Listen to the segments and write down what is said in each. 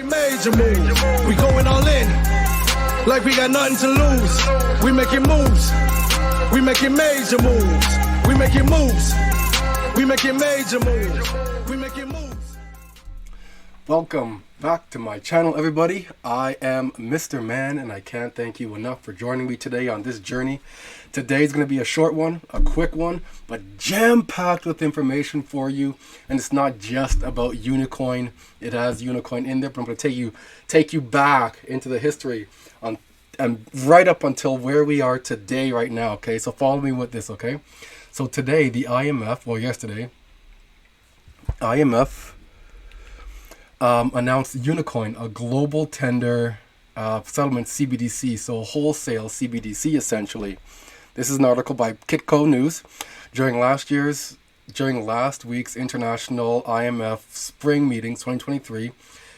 Major moves. We going all in. Like we got nothing to lose. We making moves. We making major moves. We making moves. We making major moves. We making moves. Welcome back to my channel, everybody. I am Mr. Man, and I can't thank you enough for joining me today on this journey. Today's going to be a short one, a quick one, but jam-packed with information for you. And it's not just about Unicoin. It has Unicoin in there, but I'm going to take you back into the history and right up until where we are today, right now. Okay, so follow me with this. Okay, so today the yesterday, IMF announced Unicoin, a global tender settlement CBDC, so wholesale CBDC essentially. This is an article by Kitco News. During last week's International IMF Spring Meetings 2023,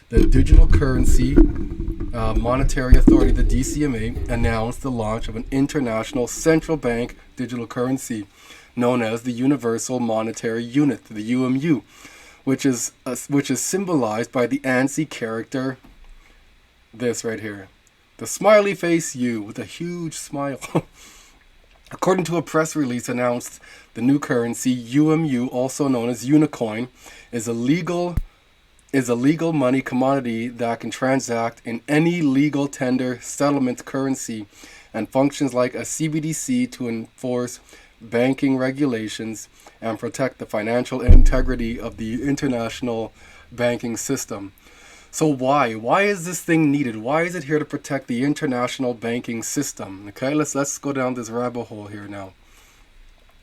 the Digital Currency Monetary Authority, the DCMA, announced the launch of an international central bank digital currency known as the Universal Monetary Unit, the UMU, which is symbolized by the ANSI character, this right here, the smiley face U with a huge smile. According to a press release announced, the new currency, UMU, also known as Unicoin, is a legal money commodity that can transact in any legal tender settlement currency and functions like a CBDC to enforce banking regulations and protect the financial integrity of the international banking system. So why is this thing needed? Why is it here to protect the international banking system? Okay, let's go down this rabbit hole here now.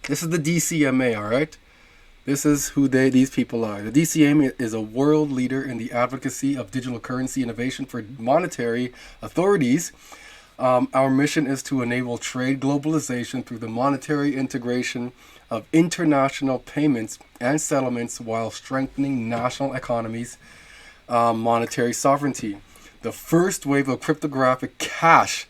This is the DCMA, all right? This is who these people are. The DCMA is a world leader in the advocacy of digital currency innovation for monetary authorities. Our mission is to enable trade globalization through the monetary integration of international payments and settlements while strengthening national economies' monetary sovereignty. The first wave of cryptographic cash,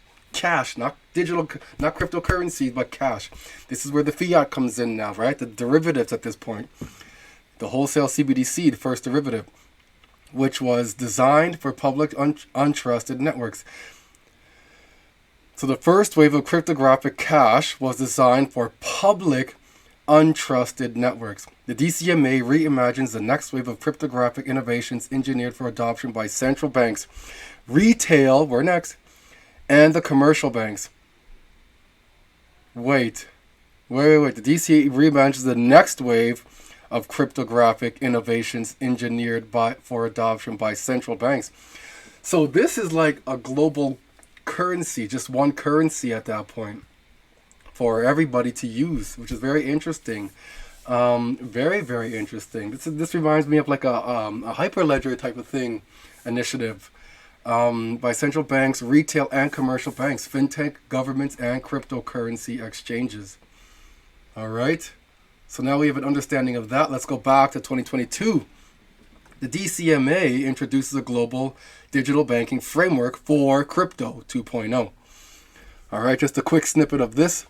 not digital, not cryptocurrencies, but cash. This is where the fiat comes in now, right? The derivatives at this point. The wholesale CBDC, the first derivative, which was designed for public untrusted networks. So the first wave of cryptographic cash was designed for public untrusted networks. The DCMA reimagines the next wave of cryptographic innovations engineered for adoption by central banks, retail, we're next, and the commercial banks. Wait. The DCMA reimagines the next wave of cryptographic innovations engineered for adoption by central banks. So this is like a global currency, just one currency at that point for everybody to use, which is very interesting. Very, very interesting. This reminds me of like a hyperledger type of thing, initiative by central banks, retail and commercial banks, fintech, governments, and cryptocurrency exchanges. All right. So now we have an understanding of that. Let's go back to 2022. The DCMA introduces a global digital banking framework for crypto 2.0. All right, just a quick snippet of this.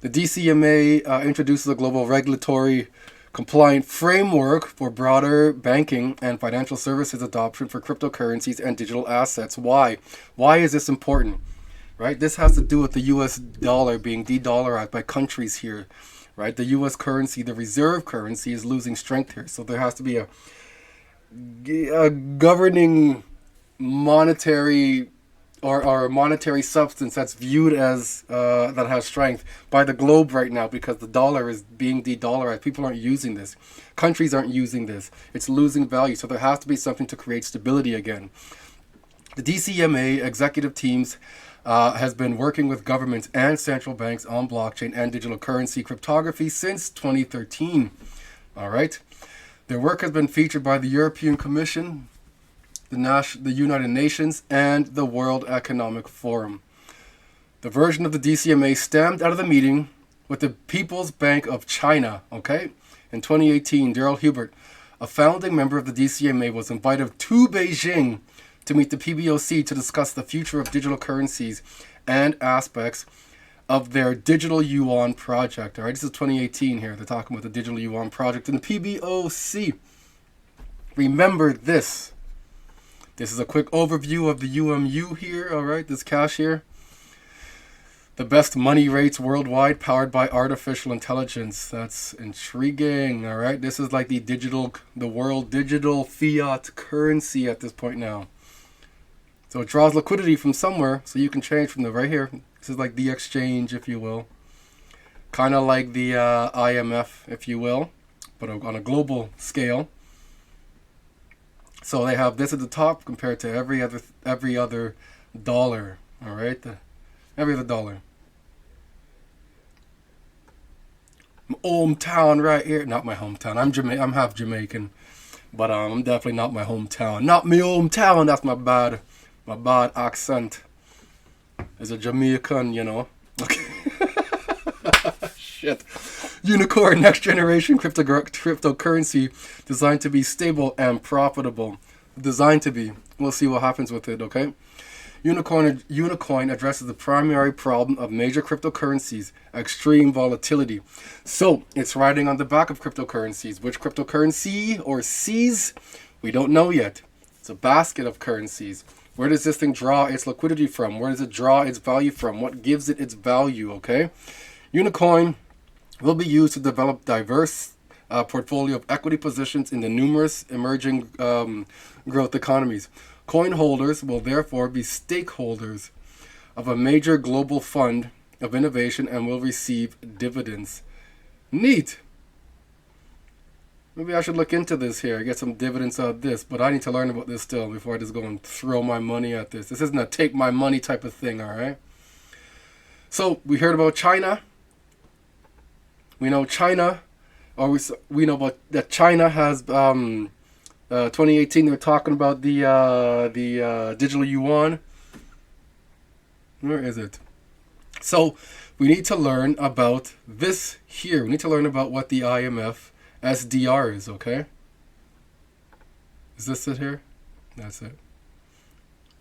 The DCMA introduces a global regulatory compliant framework for broader banking and financial services adoption for cryptocurrencies and digital assets. Why? Why is this important? Right? This has to do with the US dollar being de-dollarized by countries here. Right? The US currency, the reserve currency, is losing strength here. So there has to be a governing monetary or monetary substance that's viewed as that has strength by the globe right now, because the dollar is being de-dollarized. People aren't using this. Countries aren't using this. It's losing value. So there has to be something to create stability again. The DCMA executive teams has been working with governments and central banks on blockchain and digital currency cryptography since 2013. All right. Their work has been featured by the European Commission, the United Nations, and the World Economic Forum. The version of the DCMA stemmed out of the meeting with the People's Bank of China, okay? In 2018, Daryl Hubert, a founding member of the DCMA, was invited to Beijing to meet the PBOC to discuss the future of digital currencies and aspects of their digital yuan project. All right, this is 2018 here. They're talking about the digital yuan project and the PBOC. Remember this. This is a quick overview of the UMU here, all right, this cash here. The best money rates worldwide powered by artificial intelligence. That's intriguing, all right? This is like the world digital fiat currency at this point now. So it draws liquidity from somewhere, so you can change from the right here. This is like the exchange, if you will. Kind of like the IMF, if you will, but on a global scale. So they have this at the top compared to every other dollar, all right? Every other dollar. My hometown right here. Not my hometown. I'm half Jamaican, but I'm definitely not my hometown. Not my hometown. That's my bad accent. As a Jamaican, you know. Okay. Shit. Unicorn, next generation cryptocurrency designed to be stable and profitable. Designed to be. We'll see what happens with it, okay? Unicoin addresses the primary problem of major cryptocurrencies, extreme volatility. So, it's riding on the back of cryptocurrencies. Which cryptocurrency or C's? We don't know yet. It's a basket of currencies. Where does this thing draw its liquidity from? Where does it draw its value from? What gives it its value, okay? Unicoin will be used to develop diverse portfolio of equity positions in the numerous emerging growth economies. Coin holders will therefore be stakeholders of a major global fund of innovation and will receive dividends. Neat. Maybe I should look into this here, get some dividends out of this, but I need to learn about this still before I just go and throw my money at this. This isn't a take my money type of thing, all right? So we heard about China. We know China, or we know about that China has 2018. They were talking about the digital yuan. Where is it? So we need to learn about this here. We need to learn about what the IMF SDR is, okay? Is this it here? That's it.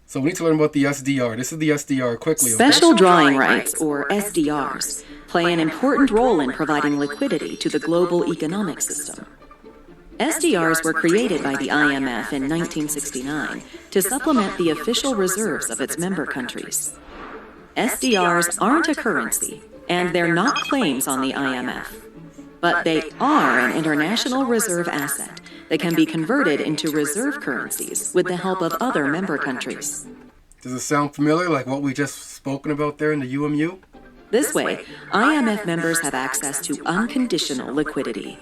So we need to learn about the SDR. This is the SDR quickly. Okay? Special drawing rights, or SDRs, play an important role in providing liquidity to the global economic system. SDRs were created by the IMF in 1969 to supplement the official reserves of its member countries. SDRs aren't a currency, and they're not claims on the IMF, but they are an international reserve asset that can be converted into reserve currencies with the help of other member countries. Does it sound familiar, like what we just spoken about there in the UMU? This way, IMF members have access to unconditional liquidity.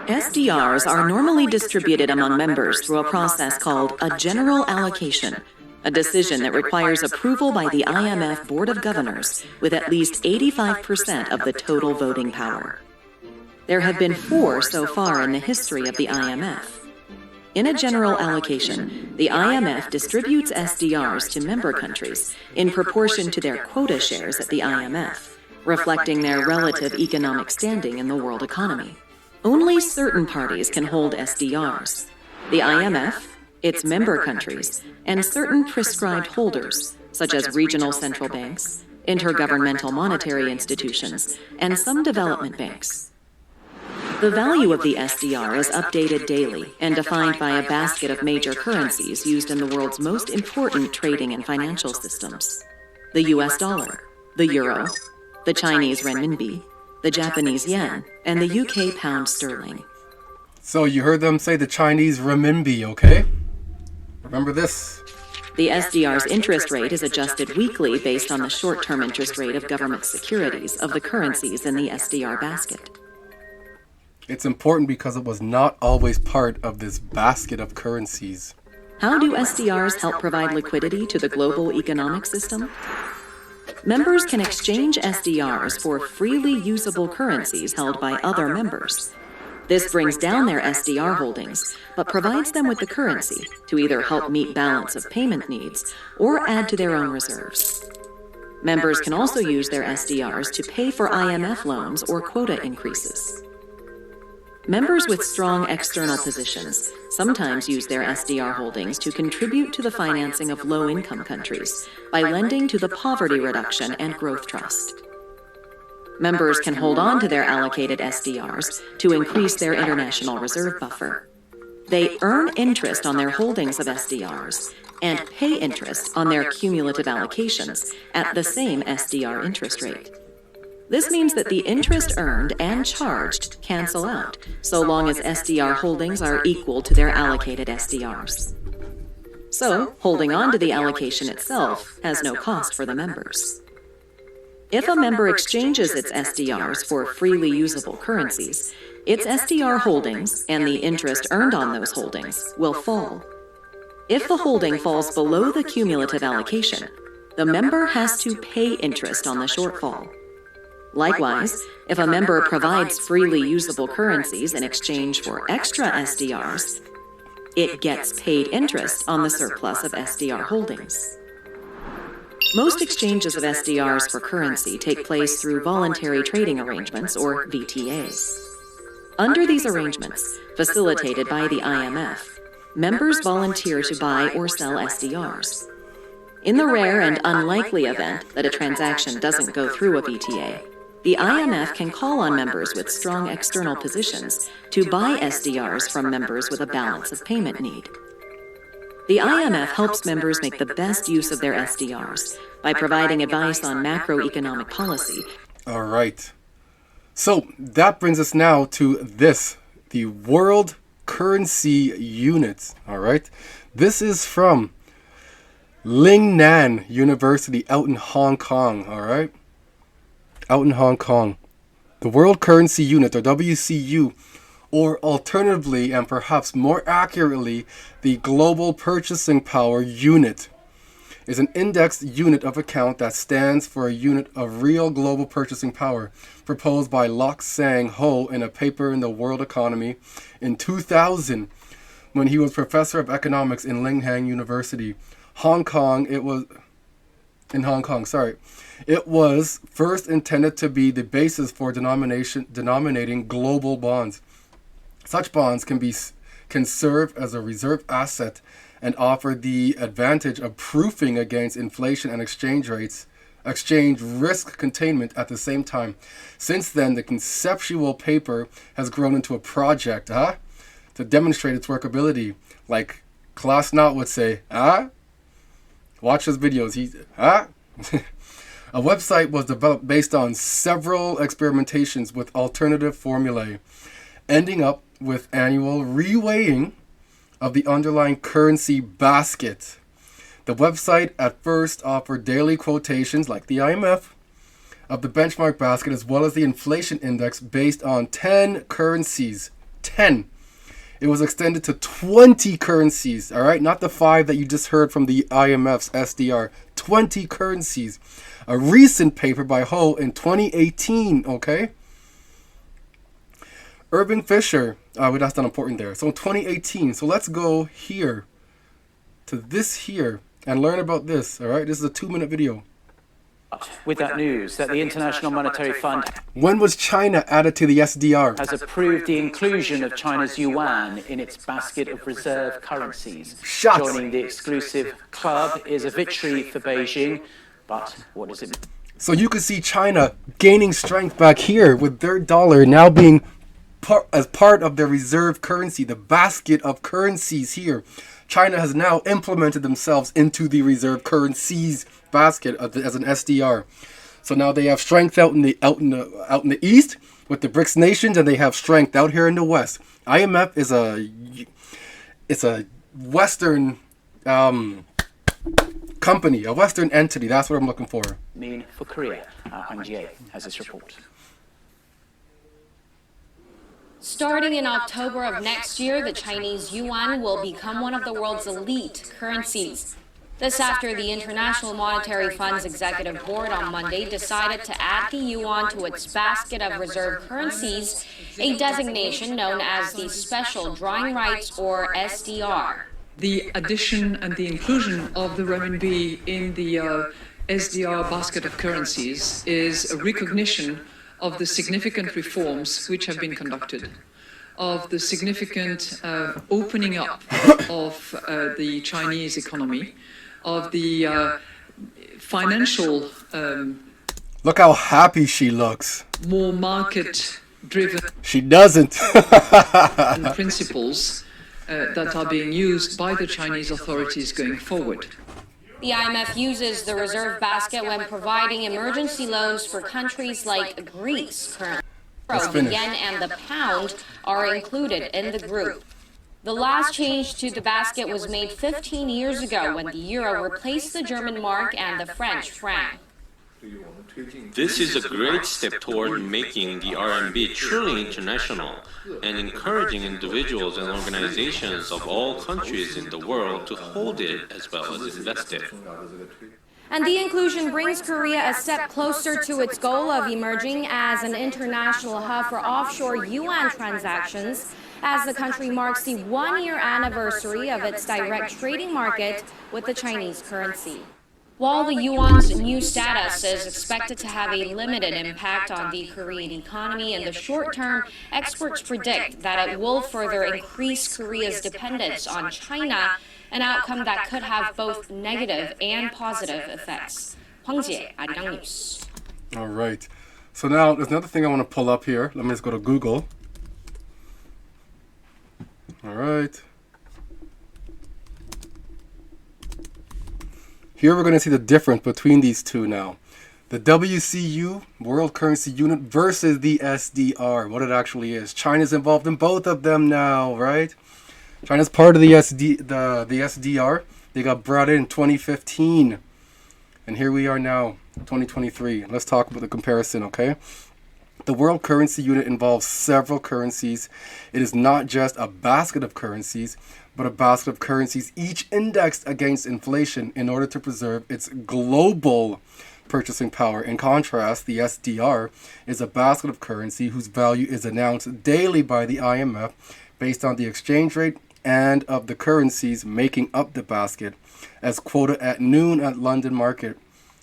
SDRs are normally distributed among members through a process called a general allocation, a decision that requires approval by the IMF Board of Governors with at least 85% of the total voting power. There have been 4 so far in the history of the IMF. In a general allocation, the IMF distributes SDRs to member countries in proportion to their quota shares at the IMF, reflecting their relative economic standing in the world economy. Only certain parties can hold SDRs: the IMF, its member countries, and certain prescribed holders, such as regional central banks, intergovernmental monetary institutions, and some development banks. The value of the SDR is updated daily and defined by a basket of major currencies used in the world's most important trading and financial systems: the US dollar, the euro, the Chinese renminbi, the Japanese yen, and the UK pound sterling. So you heard them say the Chinese renminbi, okay? Remember this. The SDR's interest rate is adjusted weekly based on the short-term interest rate of government securities of the currencies in the SDR basket. It's important because it was not always part of this basket of currencies. How do SDRs help provide liquidity to the global economic system? Members can exchange SDRs for freely usable currencies held by other members. This brings down their SDR holdings, but provides them with the currency to either help meet balance of payment needs or add to their own reserves. Members can also use their SDRs to pay for IMF loans or quota increases. Members with strong external positions sometimes use their SDR holdings to contribute to the financing of low-income countries by lending to the Poverty Reduction and Growth Trust. Members can hold on to their allocated SDRs to increase their international reserve buffer. They earn interest on their holdings of SDRs and pay interest on their cumulative allocations at the same SDR interest rate. This means that the interest earned and charged cancel out, so long as SDR holdings are equal to their allocated SDRs. So, holding on to the allocation itself has no cost for the members. If a member exchanges its SDRs for freely usable currencies, its SDR holdings and the interest earned on those holdings will fall. If the holding falls below the cumulative allocation, the member has to pay interest on the shortfall. Likewise, if a member provides freely usable currencies in exchange for extra SDRs, it gets paid interest on the surplus of SDR holdings. Most exchanges of SDRs for currency take place through voluntary trading arrangements, or VTAs. Under these arrangements, facilitated by the IMF, members volunteer to buy or sell SDRs. In the rare and unlikely event that a transaction doesn't go through a VTA, the IMF can call on members with strong external positions to buy SDRs from members with a balance of payment need. The IMF helps members make the best use of their SDRs by providing advice on macroeconomic policy. All right. So that brings us now to this, the World Currency Unit. All right. This is from Lingnan University out in Hong Kong. All right. Out in Hong Kong. The World Currency Unit, or WCU, or alternatively and perhaps more accurately, the Global Purchasing Power Unit, is an indexed unit of account that stands for a unit of real global purchasing power, proposed by Lok Sang Ho in a paper in the World Economy in 2000 when he was professor of economics in Lingnan University. In Hong Kong, It was first intended to be the basis for denominating global bonds. Such bonds can serve as a reserve asset and offer the advantage of proofing against inflation and exchange risk containment at the same time. Since then, the conceptual paper has grown into a project to demonstrate its workability. Like Klaus Knott would say, watch his videos. A website was developed based on several experimentations with alternative formulae, ending up with annual reweighing of the underlying currency basket. The website at first offered daily quotations, like the IMF, of the benchmark basket, as well as the inflation index based on 10 currencies. 10. It was extended to 20 currencies, all right? Not the 5 that you just heard from the IMF's SDR. 20 currencies. A recent paper by Ho in 2018, okay? Irving Fisher, that's not important there. So in 2018, so let's go here to this here and learn about this, all right? This is a 2-minute video. With that news that the International Monetary Fund When was China added to the SDR? has approved the inclusion of China's yuan in its basket of reserve currencies. Shots. Joining the exclusive club is a victory for Beijing, but what does it mean? So you can see China gaining strength back here with their dollar now being as part of their reserve currency, the basket of currencies here. China has now implemented themselves into the reserve currencies basket as an SDR. So now they have strength out in the east with the BRICS nations, and they have strength out here in the west. IMF is a Western company, a Western entity. That's what I'm looking for. Mean for Korea? Hwang Jie has this report. Starting in October of next year, the Chinese yuan will become one of the world's elite currencies. This after the International Monetary Fund's executive board on Monday decided to add the yuan to its basket of reserve currencies, a designation known as the Special Drawing Rights, or SDR. The addition and the inclusion of the renminbi in the SDR basket of currencies is a recognition of the significant reforms which have been conducted, of the significant opening up of the Chinese economy, of the financial... Look how happy she looks. More market-driven... She doesn't. ...principles that are being used by the Chinese authorities going forward. The IMF uses the reserve basket when providing emergency loans for countries like Greece. Currently, the yen and the pound are included in the group. The last change to the basket was made 15 years ago when the euro replaced the German mark and the French franc. This is a great step toward making the RMB truly international and encouraging individuals and organizations of all countries in the world to hold it as well as invest it. And the inclusion brings Korea a step closer to its goal of emerging as an international hub for offshore yuan transactions, as the country marks the one-year anniversary of its direct trading market with the Chinese currency. While the yuan's new status is expected to have a limited impact on the Korean economy in the short term, experts predict that it will further increase Korea's dependence on China, an outcome that could have both negative and positive effects. 황지혜, 아리랑 뉴스. All right. So now there's another thing I want to pull up here. Let me just go to Google. All right. Here we're going to see the difference between these two now. The WCU, World Currency Unit, versus the SDR, what it actually is. China's involved in both of them now, right? China's part of the SDR. They got brought in 2015. And here we are now, 2023. Let's talk about the comparison, okay? The World Currency Unit involves several currencies. It is not just a basket of currencies, but a basket of currencies, each indexed against inflation in order to preserve its global purchasing power. In contrast, the SDR is a basket of currency whose value is announced daily by the IMF based on the exchange rate and of the currencies making up the basket, as quoted at noon at London market.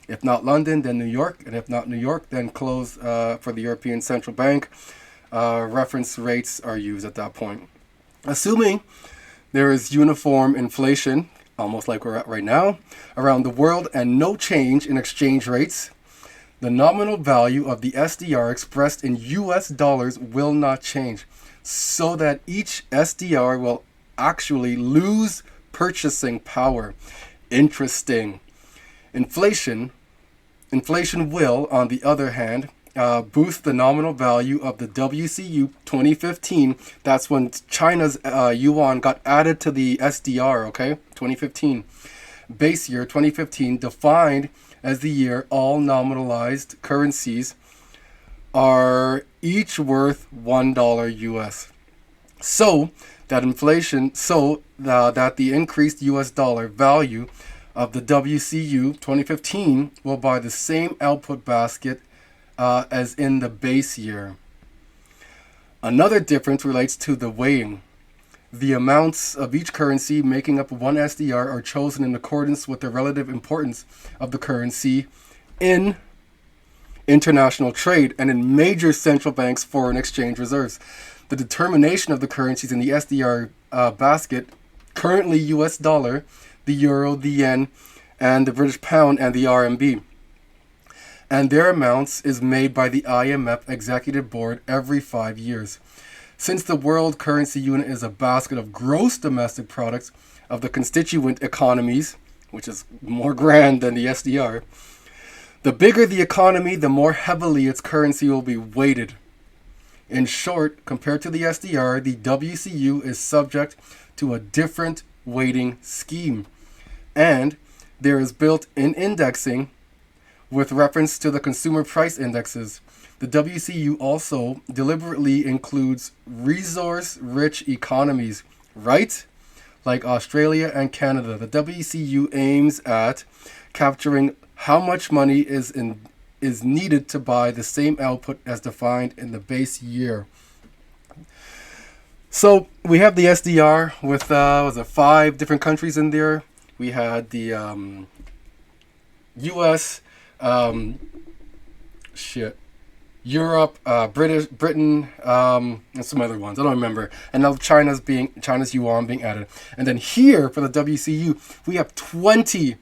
If not London, then New York, and if not New York, then close for the European Central Bank. Reference rates are used at that point. Assuming there is uniform inflation, almost like we're at right now, around the world and no change in exchange rates, the nominal value of the SDR expressed in US dollars will not change, so that each SDR will actually lose purchasing power. Interesting. Inflation will, on the other hand, boost the nominal value of the WCU 2015. That's when China's yuan got added to the SDR, okay? 2015. Base year 2015, defined as the year all nominalized currencies are each worth $1 US. So that the increased US dollar value of the WCU 2015 will buy the same output basket as in the base year. Another difference relates to the weighing. The amounts of each currency making up one SDR are chosen in accordance with the relative importance of the currency in international trade and in major central banks' foreign exchange reserves. The determination of the currencies in the SDR basket, currently US dollar, the euro, the yen, and the British pound, and the RMB, and their amounts is made by the IMF Executive Board every 5 years. Since the World Currency Unit is a basket of gross domestic products of the constituent economies, which is more grand than the SDR, the bigger the economy, the more heavily its currency will be weighted. In short, compared to the SDR, the WCU is subject to a different weighting scheme. And there is built-in indexing with reference to the consumer price indexes. The WCU also deliberately includes resource-rich economies, right? Like Australia and Canada. The WCU aims at capturing how much money is needed to buy the same output as defined in the base year. So we have the SDR with 5 different countries in there. We had the U.S., Europe, Britain, and some other ones. I don't remember. And now China's yuan being added. And then here for the WCU, we have 20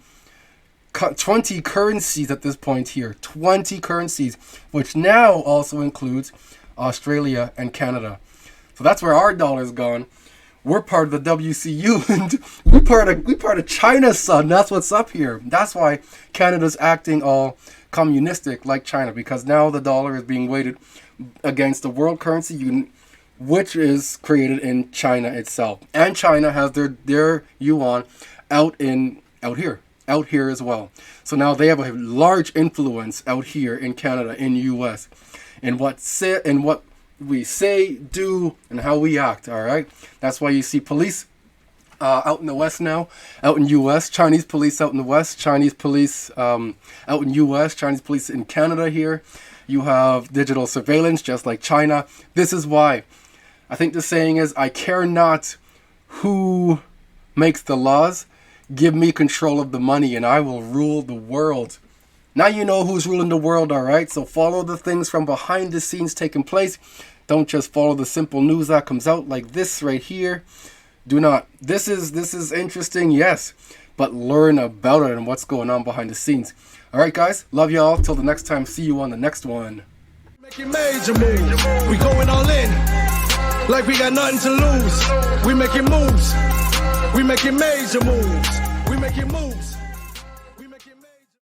currencies at this point here. 20 currencies, which now also includes Australia and Canada. So that's where our dollar's gone. we're part of the WCU, and we part of China, son. That's what's up here. That's why Canada's acting all communistic like China, because now the dollar is being weighted against the World Currency Unit, which is created in China itself. And China has their yuan out here as well. So now they have a large influence out here in Canada, in US, in what we say, do, and how we act. All right, that's why you see police out in the West now, out in US, Chinese police out in the West, Chinese police out in US, Chinese police in Canada here. You have digital surveillance just like China. This is why I think the saying is, I care not who makes the laws, give me control of the money and I will rule the world. Now you know who's ruling the world, all right? So follow the things from behind the scenes taking place. Don't just follow the simple news that comes out like this right here. Do not. This is interesting, yes, but learn about it and what's going on behind the scenes. All right, guys. Love y'all. Till the next time. See you on the next one. Making major moves. We going all in. Like we got nothing to lose. We making moves. We making major moves. We making moves.